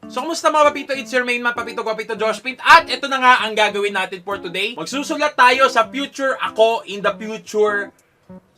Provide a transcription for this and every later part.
So, kumusta mga papito? It's your main man, Papito Guapito Josh Pint. At ito na nga ang gagawin natin for today. Magsusulat tayo sa future ako in the future.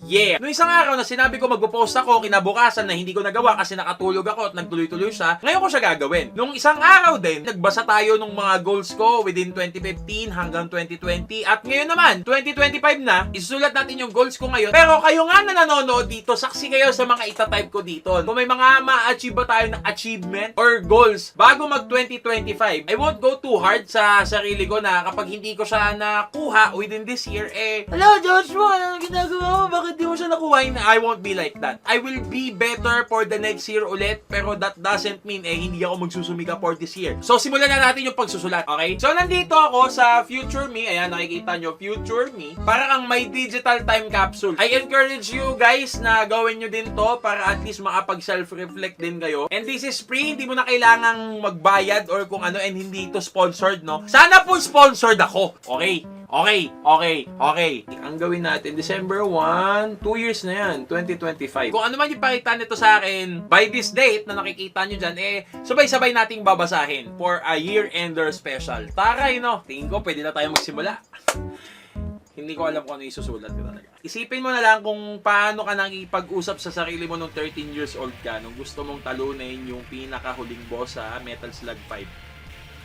Yeah. Noong isang araw na sinabi ko magpo-post ako, kinabukasan na hindi ko nagawa kasi nakatulog ako at nagtuloy-tuloy siya, ngayon ko siya gagawin. Noong isang araw din, nagbasa tayo ng mga goals ko within 2015 hanggang 2020 at ngayon naman, 2025 na, isusulat natin yung goals ko ngayon. Pero kayo nga na nanonood dito, saksi kayo sa mga itatype ko dito. Kung may mga ma-achieve ba tayo ng achievement or goals bago mag 2025, I won't go too hard sa sarili ko na kapag hindi ko siya nakuha within this year, hello Joshua, ano ginagawa mo? Bakit di mo siya nakuha? I won't be like that. I will be better for the next year ulit, pero that doesn't mean hindi ako magsusumika for this year. So, simulan na natin yung pagsusulat, okay? So, nandito ako sa future me. Ayan, nakikita nyo, future me. Para kang may digital time capsule. I encourage you guys na gawin nyo din to para at least makapag self-reflect din kayo. And this is free. Hindi mo na kailangang magbayad or kung ano, and hindi to sponsored, no? Sana po sponsored ako. Okay? Okay. Ang gawin natin, December 1, 2 years na yan, 2025. Kung ano man yung pakita nito sa akin, by this date na nakikita nyo dyan, sabay-sabay nating babasahin for a year-ender special. Taray, no? Tingin ko, pwede na tayo magsimula. Hindi ko alam kung ano isusulat ko talaga. Isipin mo na lang kung paano ka nakipag-usap sa sarili mo nung 13 years old ka, nung gusto mong talunin yung pinakahuling boss sa Metal Slug 5.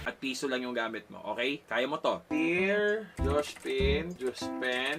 At piso lang yung gamit mo, okay? Kaya mo to. Dear Joshpin, Joshua,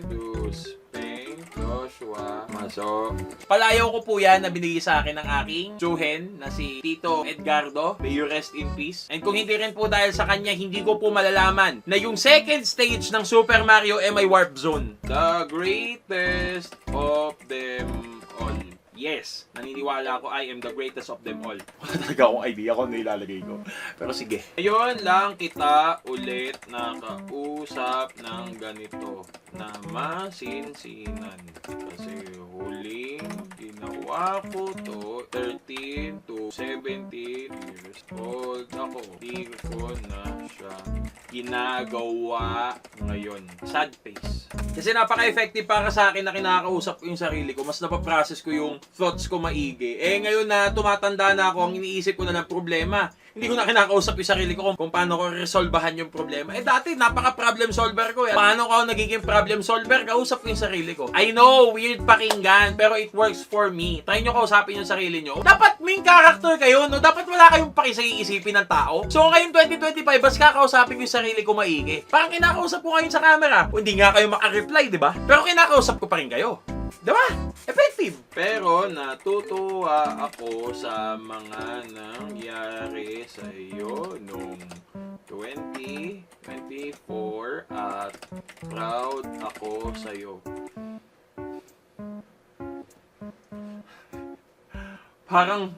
Maso. Palayaw ko po yan na binigay sa akin ng aking tsuhen na si Tito Edgardo. May you rest in peace. And kung hindi rin po dahil sa kanya, hindi ko po malalaman na yung second stage ng Super Mario ay Warp Zone. The greatest of them all. Yes, naniniwala ako I am the greatest of them all. Wala talaga akong idea kung ano ilalagay ko. Pero sige. Ngayon lang kita ulit nakausap ng ganito na masinsinan. Kasi huling ginawa ko to 13 to 17 years old ako. Hindi ko na siya ginagawa ngayon. Sad face. Kasi napaka-effective para sa akin na kinakausap ko yung sarili ko. Mas napaprocess ko yung thoughts ko maigi. Ngayon na tumatanda na ako, ang iniisip ko na ng problema. Hindi ko na kinakausap yung sarili ko kung paano ko resolbahan yung problema. Dati, napaka-problem solver ko. Paano ko nagiging problem solver? Kausap ko yung sarili ko. I know, weird pakinggan, pero it works for me. Try nyo kausapin yung sarili nyo. Dapat main character kayo, no? Dapat wala kayong paki sa iisipin ng tao. So, ngayong 2025, bas kakausapin ko yung sarili ko maigi. Parang kinakausap ko ngayon sa camera. O, hindi nga kayo makareply, di ba? Pero kinakausap ko pa rin kayo. Diba? Effective! Pero natutuwa ako sa mga nangyari sa iyo noong 2024 at proud ako sa iyo. Parang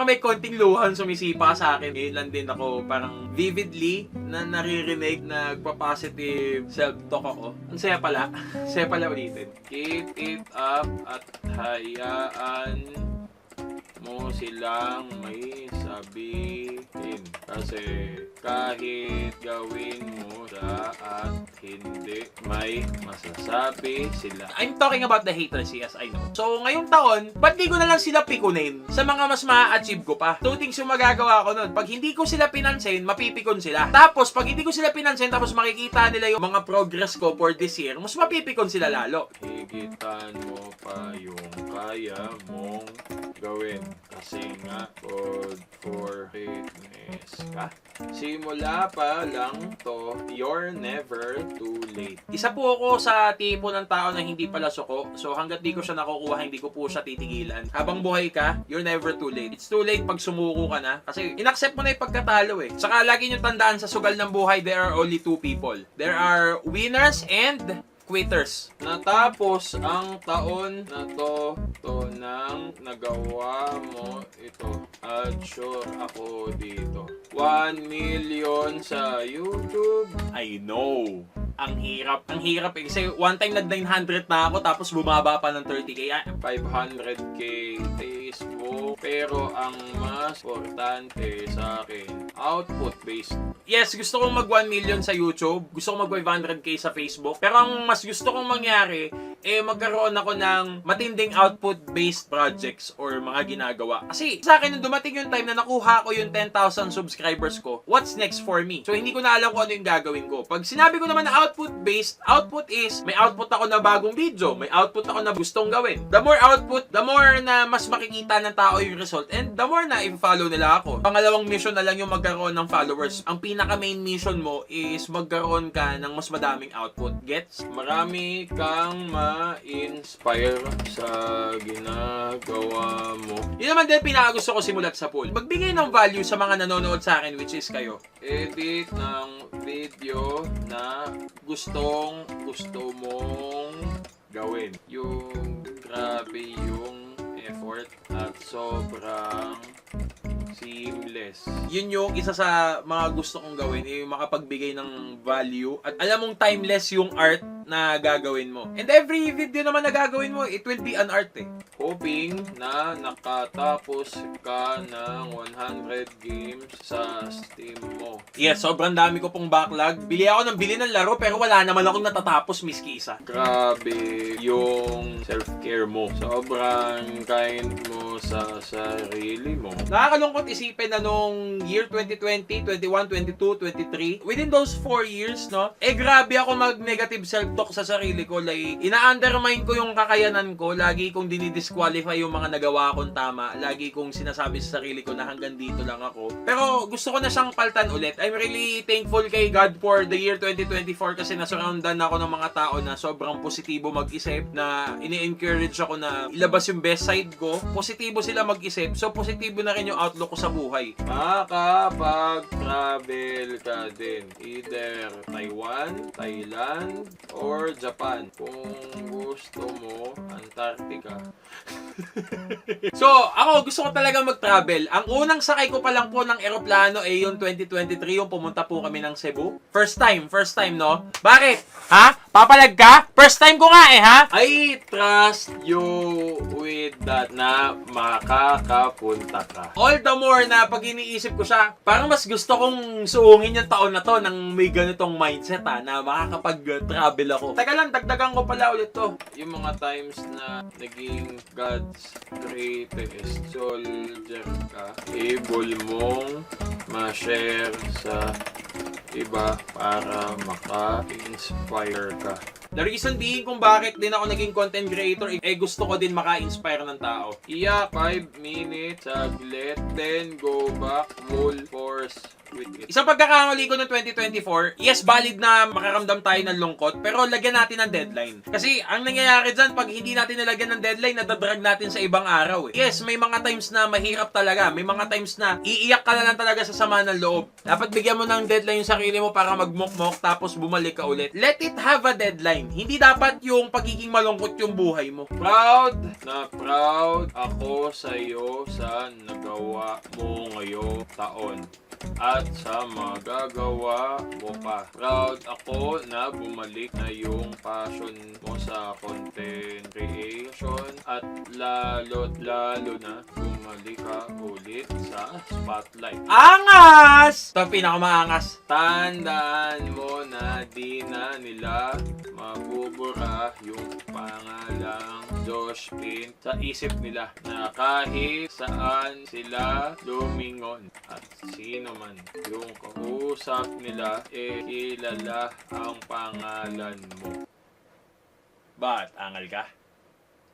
may konting luhan sumisipa sa akin. Ngayon lang din ako parang vividly na naririnig, nagpa-positive self-talk ako. Ang saya pala. Saya pala ulitin. Keep it up at hayaan mo silang may sabihin. Kasi kahit gawin mo siya at hindi may masasabi sila. I'm talking about the haters, yes, I know. So, ngayong taon, ba't di ko na lang sila pikunin sa mga mas ma-achieve ko pa? Two things yung magagawa ko nun. Pag hindi ko sila pinansin, mapipikon sila. Tapos, pag hindi ko sila pinansin, tapos makikita nila yung mga progress ko for this year, mas mapipikon sila lalo. Higitan mo pa yung kaya mong gawin. Kasi nga, good for fitness ka. Simula pa lang to, you're never too late. Isa po ako sa tipo ng tao na hindi pala suko. So hanggat di ko siya nakukuha, hindi ko po siya titigilan. Habang buhay ka, you're never too late. It's too late pag sumuko ka na. Kasi inaccept mo na yung pagkatalo eh. Saka lagi nyo tandaan sa sugal ng buhay, there are only two people. There are winners and quitters. Natapos ang taon na to nang nagawa mo ito. At sure ako dito. 1 million sa YouTube. I know. Ang hirap eh. Kasi one time nag-900 na ako tapos bumaba pa ng 30k. 500k Facebook. Pero ang mas importante sa akin Output-based. Yes, gusto kong mag 1 million sa YouTube. Gusto kong mag 500k sa Facebook. Pero ang mas gusto kong mangyari, magkaroon ako ng matinding output-based projects or mga ginagawa. Kasi sa akin, nung dumating yung time na nakuha ko yung 10,000 subscribers ko, what's next for me? So, hindi ko na alam kung ano yung gagawin ko. Pag sinabi ko naman na output-based, output is, may output ako na bagong video, may output ako na gustong gawin. The more output, the more na mas makikita ng tao yung result, and the more na i-follow nila ako. Pangalawang mission na lang yung magkaroon ng followers. Ang pinaka-main mission mo is magkaroon ka ng mas madaming output. Gets? Marami kang ma-inspire sa ginagawa mo. Yun naman din pinakagusto ko simulat sa pool. Magbigay ng value sa mga nanonood sa akin, which is kayo. Edit ng video na gusto mong gawin. Yung grabe yung effort at sobrang seamless. Yun yung isa sa mga gusto kong gawin, yung makapagbigay ng value at alam mong timeless yung art na gagawin mo. And every video naman na gagawin mo, it will be an art eh. Hoping na nakatapos ka ng 100 games sa Steam mo. Yes, sobrang dami ko pong backlog. Bili ako ng bili ng laro pero wala naman akong natatapos miski isa. Grabe yung self-care mo. Sobrang kind mo sa sarili mo. Nakakalungkot isipin na nung year 2020, 21, 22, 23, within those 4 years, no? Grabe ako mag-negative self-talk sa sarili ko. Like, ina-undermine ko yung kakayanan ko. Lagi kong dinidisqualify yung mga nagawa kong tama. Lagi kong sinasabi sa sarili ko na hanggang dito lang ako. Pero gusto ko na siyang paltan ulit. I'm really thankful kay God for the year 2024 kasi nasurroundan ako ng mga tao na sobrang positibo mag-isip, na ini-encourage ako na ilabas yung best side ko. Positibo sila mag-isip. So, positibo na rin yung outlook ko sa buhay. Makapag-travel ka din. Either Taiwan, Thailand, or Japan. Kung gusto mo, Antarctica. So, ako gusto ko talaga mag-travel. Ang unang sakay ko pa lang po ng eroplano ay yung 2023, yung pumunta po kami ng Cebu. First time, no? Bakit? Ha? Papalag ka? First time ko nga ha? I trust you with that na makakapunta ka. All the more na pag iniisip ko siya, parang mas gusto kong suungin yung taon na to nang may ganitong mindset na makakapag-travel ako. Teka lang, dagdagan ko pala ulit to. Yung mga times na naging God's greatest soldier ka, able mong ma-share sa iba para maka-inspire ka. The reason being kung bakit din ako naging content creator, gusto ko din maka-inspire ng tao. 5 minutes, saglit, then go back, full force with it. Isang pagkakamali ko ng 2024, yes, valid na makaramdam tayo ng lungkot, pero lagyan natin ng deadline. Kasi ang nangyayari dyan, pag hindi natin nalagyan ng deadline, nadadrag natin sa ibang araw. Yes, may mga times na mahirap talaga. May mga times na iiyak ka na lang talaga sa sama ng loob. Dapat bigyan mo ng deadline yung sarili mo para magmok-mok tapos bumalik ka ulit. Let it have a deadline. Hindi dapat yung pagiging malungkot yung buhay mo. Proud ako sa iyo sa nagawa mo ngayong taon at sa magagawa mo pa. Proud ako na bumalik na yung passion mo sa content creation at lalo na bumalik ka ulit sa spotlight. Angas! Ito ang pinakamaangas. Tandaan mo na di na nila mabubura yung pangalang Josh Pin sa isip nila na kahit saan sila lumingon at sino man yung kausap nila kilala ang pangalan mo. Ba't? Angal ka?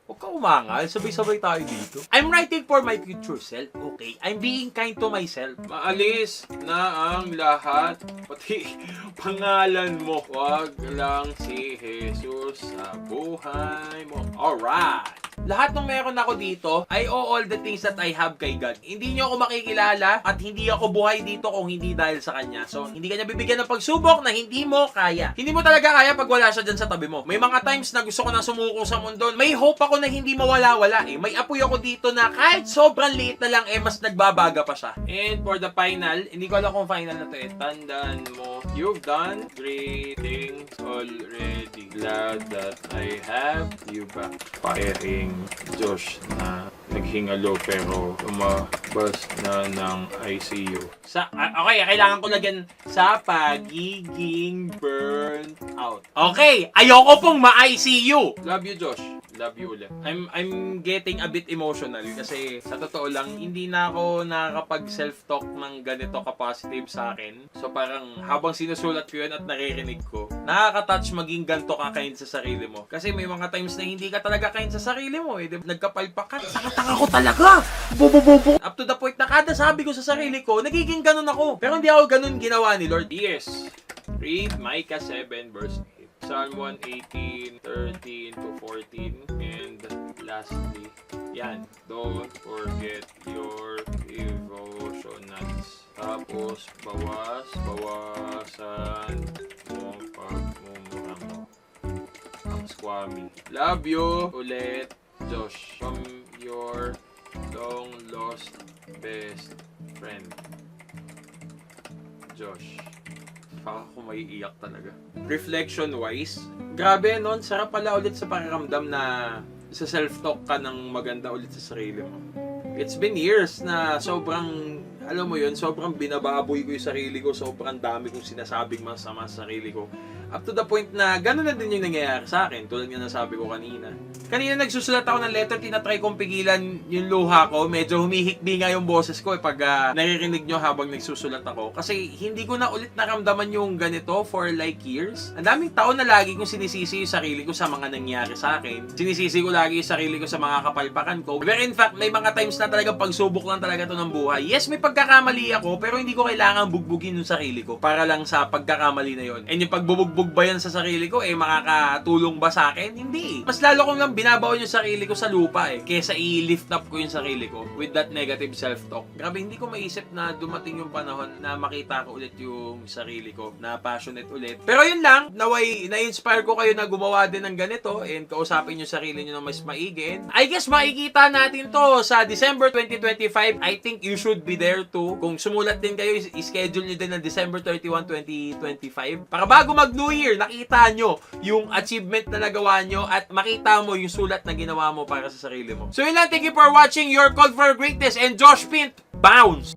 Huwag ka umangal, sabay-sabay tayo dito. I'm writing for my future self, okay? I'm being kind to myself. Maalis na ang lahat, pati pangalan mo. Huwag lang si Jesus sa buhay mo. Alright! Lahat ng meron ako dito ay all the things that I have kay God. Hindi niyo ako makikilala at hindi ako buhay dito kung hindi dahil sa Kanya. So, hindi Kanya bibigyan ng pagsubok na hindi mo kaya. Hindi mo talaga kaya pag wala siya dyan sa tabi mo. May mga times na gusto ko na sumuko sa mundo. May hope ako na hindi mawala-wala eh. May apoy ako dito na kahit sobrang liit na lang mas nagbabaga pa siya. And for the final, hindi ko alam kung final na to eh. Tandaan mo, you've done great things already. Glad that I have you back. Firing Josh na naghingalo pero lumabas na ng ICU. Okay, kailangan ko lagyan sa pagiging burnt out. Okay, ayoko pong ma-ICU. Love you, Josh. Love you ulit. I'm getting a bit emotional kasi sa totoo lang, hindi na ako nakakapag self-talk ng ganito ka-positive sa akin. So parang habang sinusulat ko yun at naririnig ko, nakaka-touch maging ganito ka kain sa sarili mo. Kasi may mga times na hindi ka talaga kain sa sarili mo eh. Nagkapalpak ka. Taka-taka ko talaga! Bubububu! Up to the point na kada sabi ko sa sarili ko, nagiging ganun ako. Pero hindi ako ganun ginawa ni Lord. Yes. Read Micah 7 verse 8. Psalm 118, 13 to 14, and lastly, yan, don't forget your devotionals. Tapos, bawasan mo pagmumura mo. Ang squammy. Love you ulit, Josh. From your long lost best friend, Josh. Ako may iyak talaga. Reflection-wise, grabe nun, sarap pala ulit sa pakiramdam na sa self-talk ka ng maganda ulit sa sarili mo. It's been years na sobrang, alam mo yun, sobrang binababoy ko yung sarili ko, sobrang dami kong sinasabing masama sa sarili ko. Up to the point na gano'n na din yung nangyayari sa akin, tulad nga nasabi ko kanina. Kanina nagsusulat ako ng letter, tinatry kong pigilan yung luha ko, medyo humihikbi nga yung boses ko pag naririnig nyo habang nagsusulat ako. Kasi hindi ko na ulit naramdaman yung ganito for like years. Ang daming taon na lagi kong sinisisi yung sarili ko sa mga nangyari sa akin. Sinisisi ko lagi yung sarili ko sa mga kapalpakan ko. But in fact, may mga times na talagang pagsubok lang talaga to ng buhay. Yes, may pagkakamali ako, pero hindi ko kailangan bugbugin yung sarili ko para lang sa pagkakamali na yon. And yung pagbubugbog ba yan sa sarili ko, makakatulong ba sa akin? Hindi. Mas lalo kong lang binabaon yung sarili ko sa lupa kesa i-lift up ko yung sarili ko with that negative self-talk. Grabe, hindi ko maisip na dumating yung panahon na makita ko ulit yung sarili ko, na passionate ulit. Pero yun lang, naway na-inspire ko kayo na gumawa din ng ganito and kausapin yung sarili nyo na mas maigi. I guess makikita natin to sa December 2025. I think you should be there too. Kung sumulat din kayo, i-schedule nyo din ng December 31, 2025. Para bago mag-New Year, nakita nyo yung achievement na nagawa nyo at makita mo yung sulat na ginawa mo para sa sarili mo. So yun lang, thank you for watching Your Call for Greatness and Josh Pint, bounce!